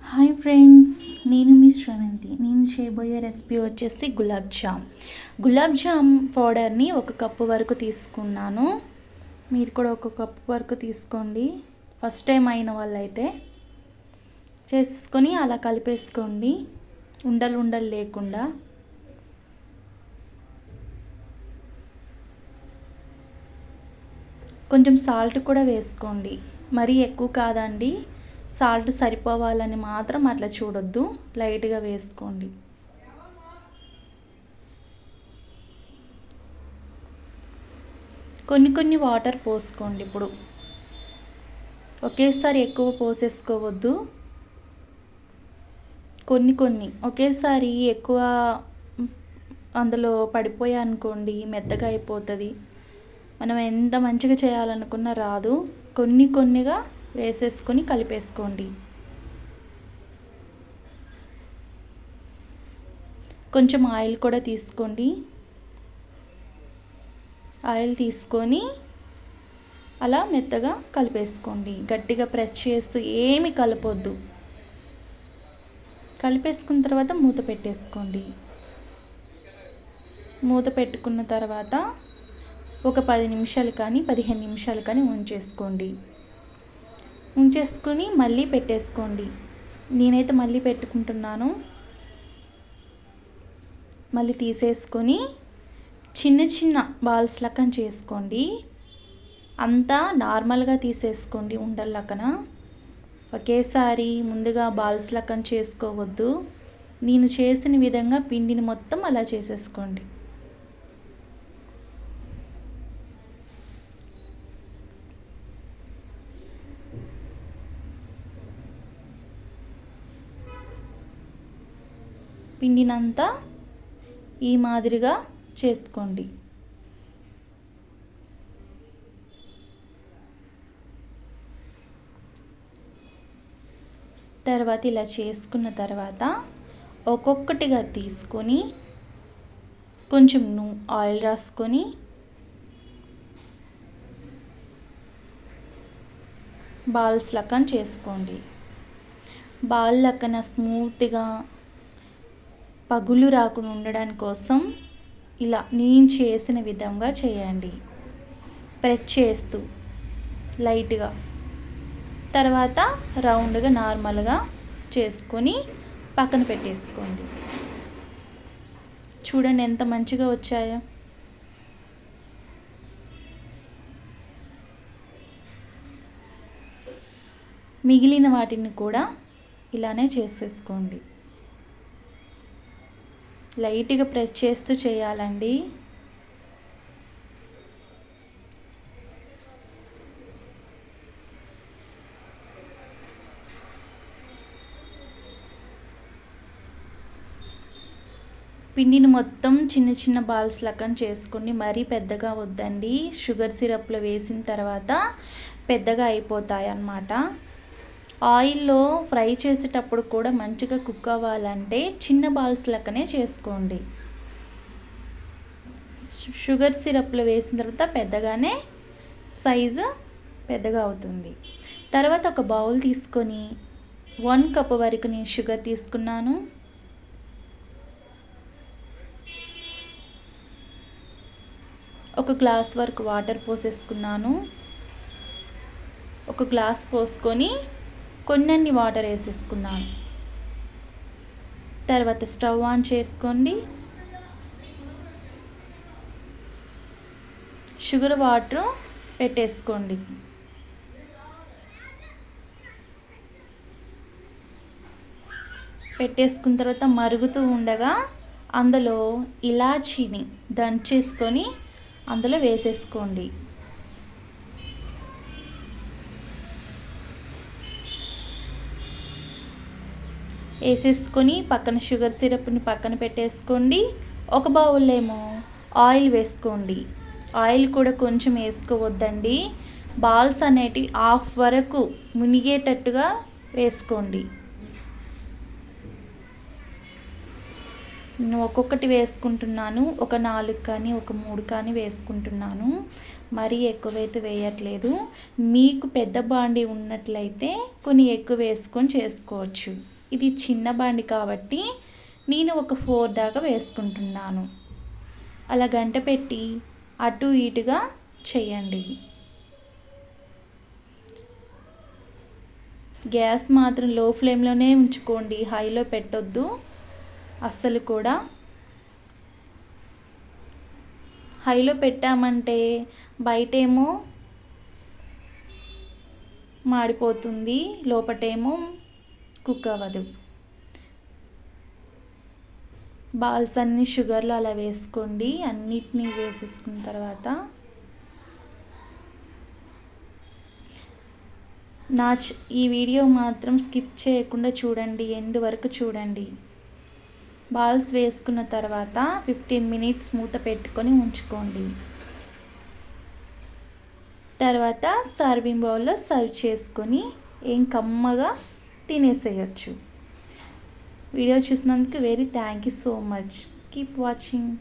Hi friends, నేను మీ శ్రవంతి. నేను చేయబోయే రెసిపీ వచ్చేసి గులాబ్ జామ్ పౌడర్ని 1 కప్పు వరకు తీసుకున్నాను. మీరు కూడా 1 కప్పు వరకు తీసుకోండి. ఫస్ట్ టైం అయిన వాళ్ళైతే చేసుకొని అలా కలిపేసుకోండి, ఉండలు లేకుండా. కొంచెం సాల్ట్ కూడా వేసుకోండి, మరీ ఎక్కువ కాదండి. సాల్ట్ సరిపోవాలని మాత్రం అట్లా చూడొద్దు, లైట్గా వేసుకోండి. కొన్ని వాటర్ పోసుకోండి. ఇప్పుడు ఒకేసారి ఎక్కువ పోసేసుకోవద్దు. కొన్ని ఒకేసారి ఎక్కువ అందులో పడిపోయా అనుకోండి, మెత్తగా అయిపోతుంది. మనం ఎంత మంచిగా చేయాలనుకున్నా రాదు. కొన్నిగా వేసేసుకొని కలిపేసుకోండి. కొంచెం ఆయిల్ కూడా తీసుకోండి. ఆయిల్ తీసుకొని అలా మెత్తగా కలిపేసుకోండి. గట్టిగా ప్రెస్ చేస్తూ ఏమి కలపొద్దు. కలిపేసుకున్న తర్వాత మూత పెట్టేసుకోండి. మూత పెట్టుకున్న తర్వాత ఒక 10 నిమిషాలు కానీ 15 నిమిషాలు కానీ ఉంచేసుకొని మళ్ళీ పెట్టేసుకోండి. నేనైతే మళ్ళీ పెట్టుకుంటున్నాను. మళ్ళీ తీసేసుకొని చిన్న బాల్స్ లెక్కన చేసుకోండి. అంతా నార్మల్గా తీసేసుకోండి, ఉండల లెక్కన. ఒకేసారి ముందుగా బాల్స్ లెక్కన చేసుకోవద్దు. నేను చేసిన విధంగా పిండిని మొత్తం అలా చేసేసుకోండి. పిండినంతా ఈ మాదిరిగా చేసుకోండి. తర్వాత ఇలా చేసుకున్న తర్వాత ఒక్కొక్కటిగా తీసుకొని కొంచెం ఆయిల్ రాసుకొని బాల్స్ లెక్కన చేసుకోండి. బాల్ లెక్కన స్మూత్గా పగులు రాకుండా ఉండడానికి కోసం ఇలా నేను చేసిన విధంగా చేయండి, ప్రెస్ చేస్తూ లైట్గా. తర్వాత రౌండ్గా నార్మల్గా చేసుకొని పక్కన పెట్టేసుకోండి. చూడండి ఎంత మంచిగా వచ్చాయో. మిగిలిన వాటిని కూడా ఇలానే చేసేసుకోండి. లైట్గా ప్రెస్ చేస్తూ చేయాలండి. పిండిని మొత్తం చిన్న బాల్స్ లెక్కన చేసుకోండి. మరీ పెద్దగా వద్దండి. షుగర్ సిరప్లో వేసిన తర్వాత పెద్దగా అయిపోతాయి అన్నమాట. ఆయిల్లో ఫ్రై చేసేటప్పుడు కూడా మంచిగా కుక్ అవ్వాలంటే చిన్న బాల్స్ లెక్కనే చేసుకోండి. షుగర్ సిరప్లో వేసిన తర్వాత పెద్దగానే సైజు పెద్దగా అవుతుంది. తర్వాత ఒక బౌల్ తీసుకొని 1 కప్ వరకు నేను షుగర్ తీసుకున్నాను. ఒక గ్లాస్ వరకు వాటర్ పోసేసుకున్నాను. ఒక గ్లాస్ పోసుకొని కొన్ని వాటర్ వేసేసుకున్నాను. తర్వాత స్టవ్ ఆన్ చేసుకోండి. షుగర్ వాటర్ పెట్టేసుకోండి. పెట్టేసుకున్న తర్వాత మరుగుతూ ఉండగా అందులో ఇలాచీని దంచేసుకొని అందులో వేసేసుకోండి. వేసేసుకొని పక్కన షుగర్ సిరప్ని పక్కన పెట్టేసుకోండి. ఒక బౌల్ ఏమో ఆయిల్ వేసుకోండి. ఆయిల్ కూడా కొంచెం వేసుకోవద్దండి. బాల్స్ అనేటివి హాఫ్ వరకు మునిగేటట్టుగా వేసుకోండి. నేను ఒక్కొక్కటి వేసుకుంటున్నాను. ఒక 4 కానీ ఒక 3 కానీ వేసుకుంటున్నాను. మరీ ఎక్కువైతే వేయట్లేదు. మీకు పెద్ద బాండి ఉన్నట్లయితే కొన్ని ఎక్కువ వేసుకొని చేసుకోవచ్చు. ఇది చిన్న బండి కాబట్టి నేను ఒక 4 దాకా వేసుకుంటున్నాను. అలా గంట పెట్టి అటు ఇటుగా చేయండి. గ్యాస్ మాత్రం లో ఫ్లేమ్లోనే ఉంచుకోండి, హైలో పెట్టొద్దు అస్సలు కూడా. హైలో పెట్టామంటే బయటేమో మాడిపోతుంది, లోపటేమో కుక్ అవ్వదు. బాల్స్ అన్నీ షుగర్లో అలా వేసుకోండి. అన్నిటినీ వేసేసుకున్న తర్వాత ఈ వీడియో మాత్రం స్కిప్ చేయకుండా చూడండి, ఎండ్ వరకు చూడండి. బాల్స్ వేసుకున్న తర్వాత 15 మినిట్స్ మూత పెట్టుకొని ఉంచుకోండి. తర్వాత సర్వింగ్ బౌల్లో సర్వ్ చేసుకొని ఏం కమ్మగా తినేసేయచ్చు. వీడియో చూసినందుకు thank you so much. Keep watching.